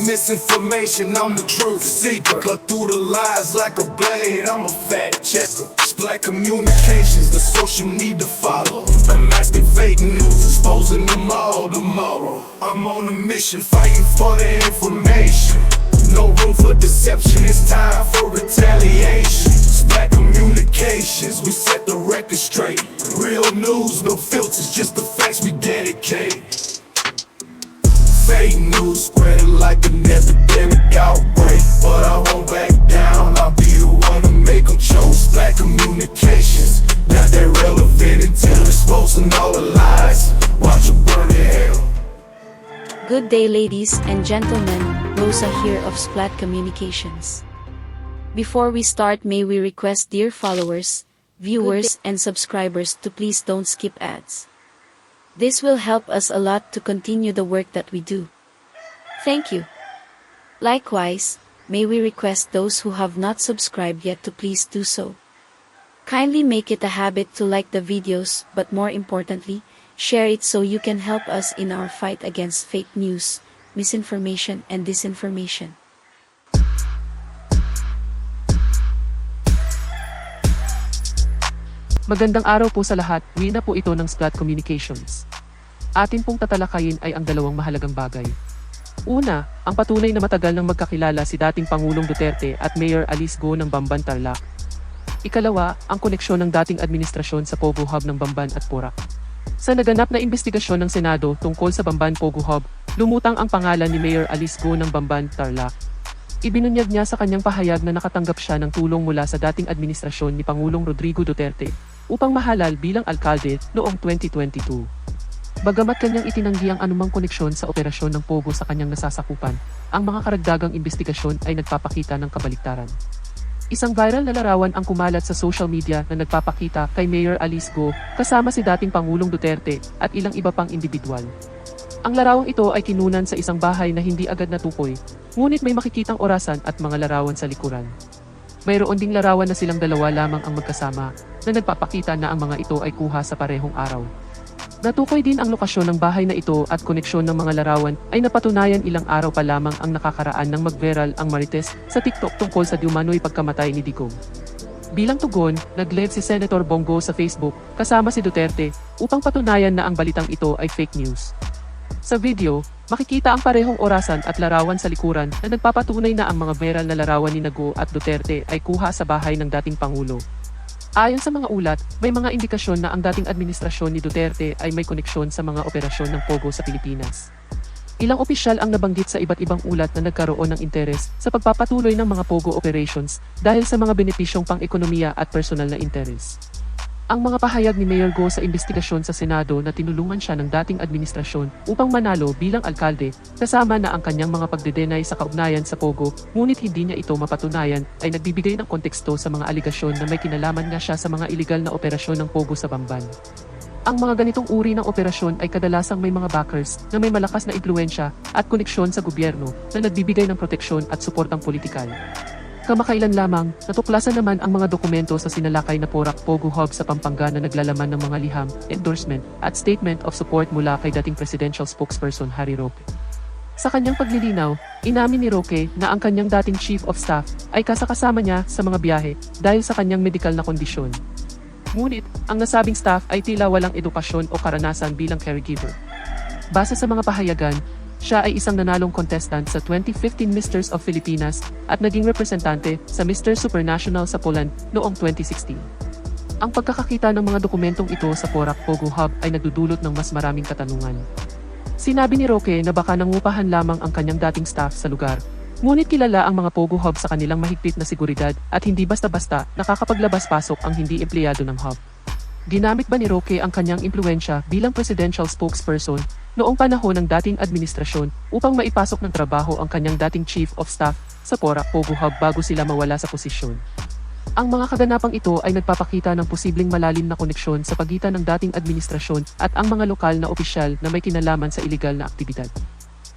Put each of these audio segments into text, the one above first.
misinformation, I'm the truth seeker. Cut through the lies like a blade, I'm a fact checker. Black communications, the social need to follow. Unmasking fake news, exposing them all tomorrow. I'm on a mission, fighting for the information. No room for deception, it's time for retaliation. Black communications, we set the record straight. Real news, no filters, just the facts we dedicate. Fake news spreading like an epidemic outbreak, but I won't back down, I'll be the one to make them choke. Black communications, not that relevant until exposing all the lies. Watch them burn in hell. Good day, ladies and gentlemen, Rosa here of Splat Communications. Before we start, may we request dear followers, viewers and subscribers to please don't skip ads. This will help us a lot to continue the work that we do. Thank you. Likewise, may we request those who have not subscribed yet to please do so. Kindly make it a habit to like the videos, but more importantly, share it so you can help us in our fight against fake news, misinformation and disinformation. Magandang araw po sa lahat, wina po ito ng Splat Communications. Atin pong tatalakayin ay ang dalawang mahalagang bagay. Una, ang patunay na matagal nang magkakilala si dating Pangulong Duterte at Mayor Alice Go ng Bamban Tarlac. Ikalawa, ang koneksyon ng dating administrasyon sa Pogo Hub ng Bamban at Porac. Sa naganap na investigasyon ng Senado tungkol sa Bamban Pogo Hub, lumutang ang pangalan ni Mayor Alice Go ng Bamban Tarlac. Ibinunyag niya sa kanyang pahayag na nakatanggap siya ng tulong mula sa dating administrasyon ni Pangulong Rodrigo Duterte upang mahalal bilang alkalde noong 2022. Bagamat kanyang itinanggi ang anumang koneksyon sa operasyon ng Pogo sa kanyang nasasakupan, ang mga karagdagang investigasyon ay nagpapakita ng kabaliktaran. Isang viral na larawan ang kumalat sa social media na nagpapakita kay Mayor Alice Go kasama si dating Pangulong Duterte at ilang iba pang individual. Ang larawang ito ay kinunan sa isang bahay na hindi agad natukoy, ngunit may makikitang orasan at mga larawan sa likuran. Mayroon ding larawan na silang dalawa lamang ang magkasama, na nagpapakita na ang mga ito ay kuha sa parehong araw. Natukoy din ang lokasyon ng bahay na ito at koneksyon ng mga larawan ay napatunayan ilang araw pa lamang ang nakakaraan ng mag-viral ang Marites sa TikTok tungkol sa diumano'y pagkamatay ni Digong. Bilang tugon, nag-live si Senator Bongo sa Facebook kasama si Duterte upang patunayan na ang balitang ito ay fake news. Sa video, makikita ang parehong orasan at larawan sa likuran na nagpapatunay na ang mga viral na larawan ni Go at Duterte ay kuha sa bahay ng dating Pangulo. Ayon sa mga ulat, may mga indikasyon na ang dating administrasyon ni Duterte ay may koneksyon sa mga operasyon ng Pogo sa Pilipinas. Ilang opisyal ang nabanggit sa iba't ibang ulat na nagkaroon ng interes sa pagpapatuloy ng mga Pogo operations dahil sa mga benepisyong pang-ekonomiya at personal na interes. Ang mga pahayag ni Mayor Go sa investigasyon sa Senado na tinulungan siya ng dating administrasyon upang manalo bilang alkalde, kasama na ang kanyang mga pagdedenay sa kaugnayan sa Pogo, ngunit hindi niya ito mapatunayan, ay nagbibigay ng konteksto sa mga aligasyon na may kinalaman nga siya sa mga iligal na operasyon ng Pogo sa Bamban. Ang mga ganitong uri ng operasyon ay kadalasang may mga backers na may malakas na impluensya at koneksyon sa gobyerno na nagbibigay ng proteksyon at suportang politikal. Kamakailan lamang, natuklasan naman ang mga dokumento sa sinalakay na Porac Pogo Hub sa Pampanga na naglalaman ng mga liham, endorsement, at statement of support mula kay dating presidential spokesperson Harry Roque. Sa kanyang paglilinaw, inamin ni Roque na ang kanyang dating chief of staff ay kasakasama niya sa mga biyahe dahil sa kanyang medikal na kondisyon. Ngunit, ang nasabing staff ay tila walang edukasyon o karanasan bilang caregiver. Base sa mga pahayagan, siya ay isang nanalong contestant sa 2015 Misters of Filipinas at naging representante sa Mr. Supranational sa Poland noong 2016. Ang pagkakakita ng mga dokumentong ito sa Porac Pogo Hub ay nagdudulot ng mas maraming katanungan. Sinabi ni Roque na baka nangupahan lamang ang kanyang dating staff sa lugar, ngunit kilala ang mga Pogo Hub sa kanilang mahigpit na seguridad at hindi basta-basta nakakapaglabas-pasok ang hindi empleyado ng hub. Ginamit ba ni Roque ang kanyang impluensya bilang presidential spokesperson noong panahon ng dating administrasyon upang maipasok ng trabaho ang kanyang dating chief of staff sa Porac Pogo Hub bago sila mawala sa posisyon? Ang mga kaganapang ito ay nagpapakita ng posibleng malalim na koneksyon sa pagitan ng dating administrasyon at ang mga lokal na opisyal na may kinalaman sa iligal na aktibidad.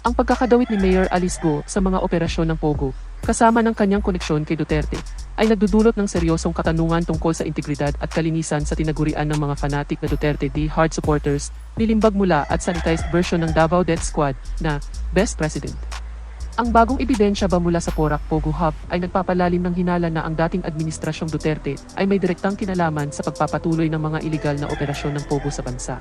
Ang pagkakadawit ni Mayor Alice Go sa mga operasyon ng Pogo, kasama ng kanyang koneksyon kay Duterte, ay nagdudulot ng seryosong katanungan tungkol sa integridad at kalinisan sa tinagurian ng mga fanatic na Duterte Die Hard supporters, nilimbag mula at sanitized version ng Davao Death Squad na Best President. Ang bagong ebidensya ba mula sa Porac Pogo Hub ay nagpapalalim ng hinala na ang dating administrasyong Duterte ay may direktang kinalaman sa pagpapatuloy ng mga iligal na operasyon ng Pogo sa bansa.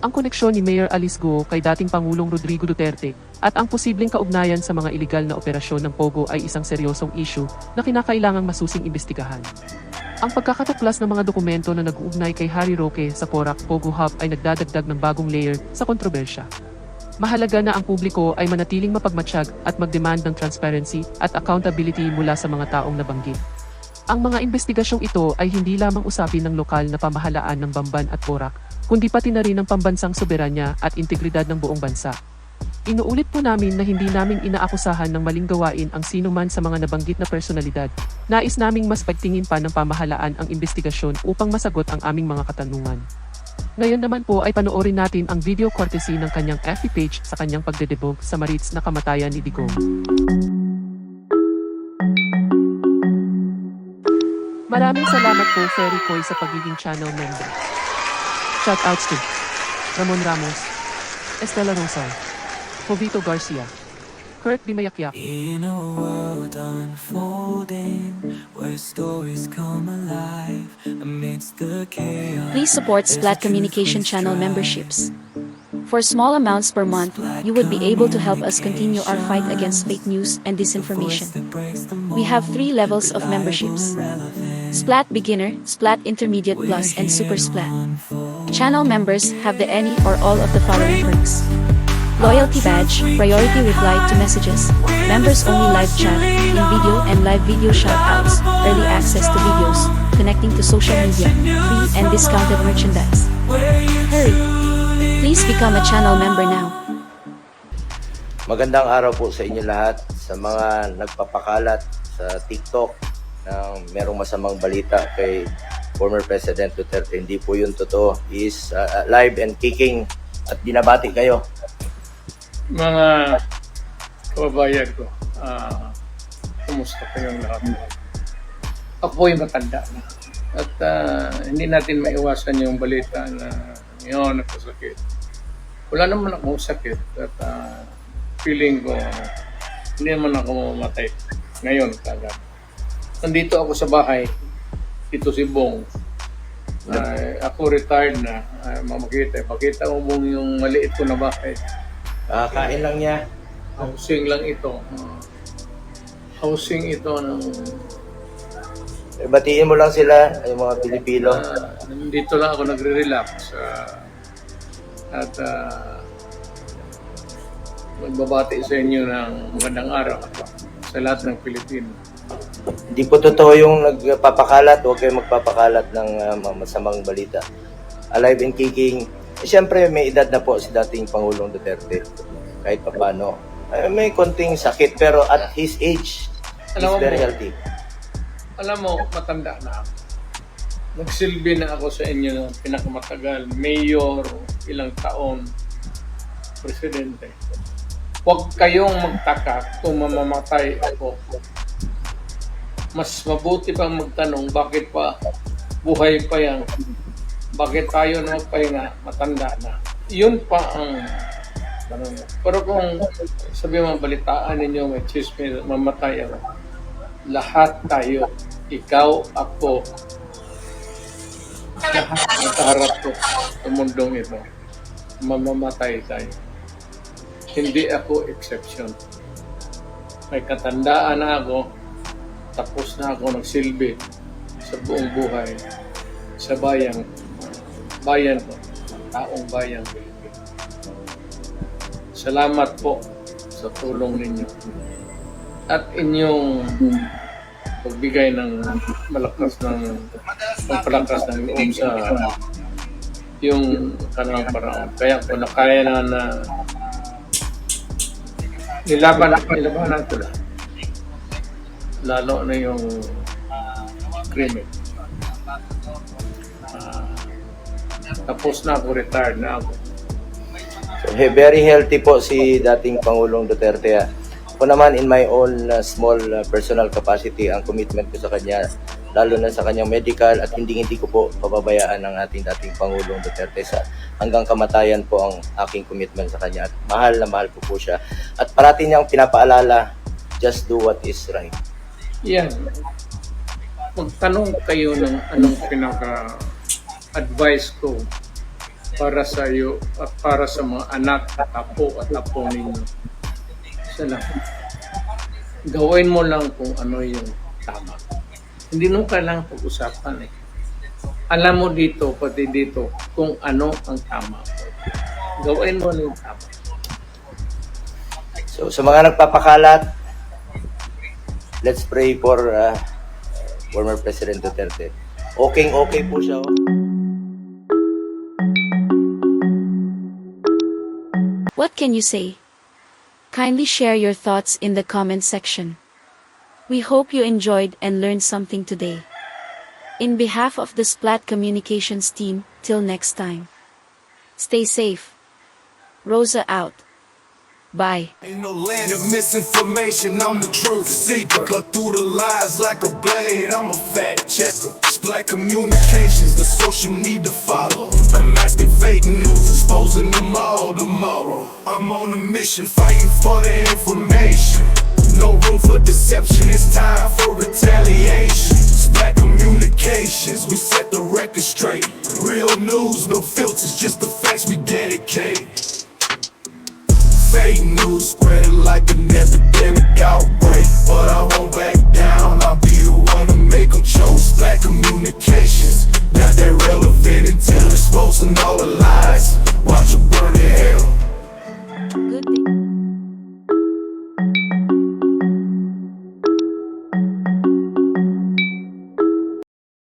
Ang koneksyon ni Mayor Alice Guo kay dating Pangulong Rodrigo Duterte at ang posibleng kaugnayan sa mga iligal na operasyon ng Pogo ay isang seryosong issue na kinakailangang masusing imbestigahan. Ang pagkakatuklas ng mga dokumento na nag-uugnay kay Harry Roque sa Porac Pogo Hub ay nagdadagdag ng bagong layer sa kontrobersya. Mahalaga na ang publiko ay manatiling mapagmatsyag at mag-demand ng transparency at accountability mula sa mga taong nabanggit. Ang mga investigasyong ito ay hindi lamang usapin ng lokal na pamahalaan ng Bamban at Porac, kundi pati na rin ng pambansang soberanya at integridad ng buong bansa. Inuulit po namin na hindi namin inaakusahan ng maling gawain ang sino man sa mga nabanggit na personalidad. Nais naming mas pagtingin pa ng pamahalaan ang investigasyon upang masagot ang aming mga katanungan. Ngayon naman po ay panoorin natin ang video courtesy ng kanyang FB page sa kanyang pagdedebug sa Marits na kamatayan ni Digong. Maraming salamat po Ferry Koy sa pagiging channel member. Shoutouts to Ramon Ramos, Estela Rosal, Jovito Garcia, Kurt Bimayakyak. In a world unfolding, where stories come alive amidst the chaos. Please support Splat Communication Channel memberships. For small amounts per month, you would be able to help us continue our fight against fake news and disinformation. We have 3 levels of memberships: Splat Beginner, Splat Intermediate Plus, and Super Splat. Channel members have the any or all of the following perks: Loyalty Badge, Priority Reply to Messages, Members Only Live Chat, in-video and live video shoutouts, Early Access to Videos, Connecting to Social Media, Free and Discounted Merchandise. Hurry! Please become a channel member now. Magandang araw po sa inyo lahat, sa mga nagpapakalat sa TikTok na merong masamang balita kay former President Duterte. Hindi po yun totoo. He is live and kicking at binabati kayo. Mga kababayan ko, kumusta kayong lahat? Ako'y matanda na. At hindi natin maiwasan yung balita na ngayon nagkasakit. Wala naman akong sakit at feeling ko hindi naman ako mamatay ngayon kagad. Nandito ako sa bahay, ito si Bong. Ako retired na, mamakita. Pakita mo Bong yung maliit ko na bahay. Kain lang niya. Housing lang ito. Housing ito ng... Batiin mo lang sila, yung mga Pilipino. Nandito lang ako nagre-relax. At magbabati sa inyo ng magandang araw sa lahat ng Pilipino. Hindi po totoo yung nagpapakalat. Huwag kayong magpapakalat ng masamang balita. Alive and kicking. Siyempre, may edad na po si dating Pangulong Duterte. Kahit paano. May konting sakit, pero at his age, he's very healthy. Alam mo, matanda na ako. Nagsilbi na ako sa inyo ng pinakamatagal. Mayor, ilang taon, presidente. Huwag kayong magtaka kung mamamatay ako. Mas mabuti pang magtanong, bakit pa buhay pa yan? Bakit tayo na magpahinga, matanda na? Yun pa ang tanong. Pero kung sabi mo, balitaan ninyo, may chismis, mamatay ako. Lahat tayo, ikaw, ako, lahat nakaharap ko sa mundong ito, mamamatay tayo. Hindi ako exception. May katandaan na ako, tapos na ako nagsilbi sa buong buhay sa bayan ko, taong bayang Pilipino. Salamat po sa tulong ninyo at inyong pagbigay ng pagpalakas ng loob sa yung kanang parang. Kaya kung nakaya na nilabanan ko lang. Lalo na yung krimen. Tapos na ako, retired na ako. So, very healthy po si dating Pangulong Duterte. Ako naman, in my own small personal capacity, ang commitment ko sa kanya, lalo na sa kanyang medical, at hindi ko po pababayaan ng ating dating Pangulong Duterte sa hanggang kamatayan po ang aking commitment sa kanya, at mahal na mahal ko po siya, at parati niyang pinapaalala, just do what is right. Yan. Magtanong kayo ng anong pinaka-advice ko para sa iyo at para sa mga anak at apo ninyo. Isa lang. Gawin mo lang kung ano yung tama. Hindi mo kailangang pag-usapan eh. Alam mo dito, pati dito, kung ano ang tama. Gawin mo lang yung tama. So sa mga nagpapakalat, let's pray for former President Duterte. Okay po siya. What can you say? Kindly share your thoughts in the comment section. We hope you enjoyed and learned something today. In behalf of the Splat Communications team, till next time. Stay safe. Rosa out. Bye. Ain't no land of misinformation, I'm the truth seeker. Cut through the lies like a blade, I'm a fact checker. Splat Communications, the social media follow. Unmasking fake news, exposing them all tomorrow. I'm on a mission, fighting for the information. No room for deception, it's time for retaliation. Splat Communications, we set the record straight. Real news, no filters, just the facts we dedicate. Fake news spreading like an epidemic outbreak, but I won't back down, I'll be the one to make them choke. Splat Communications, not that relevant until exposing all the lies. Watch it burn in hell. Good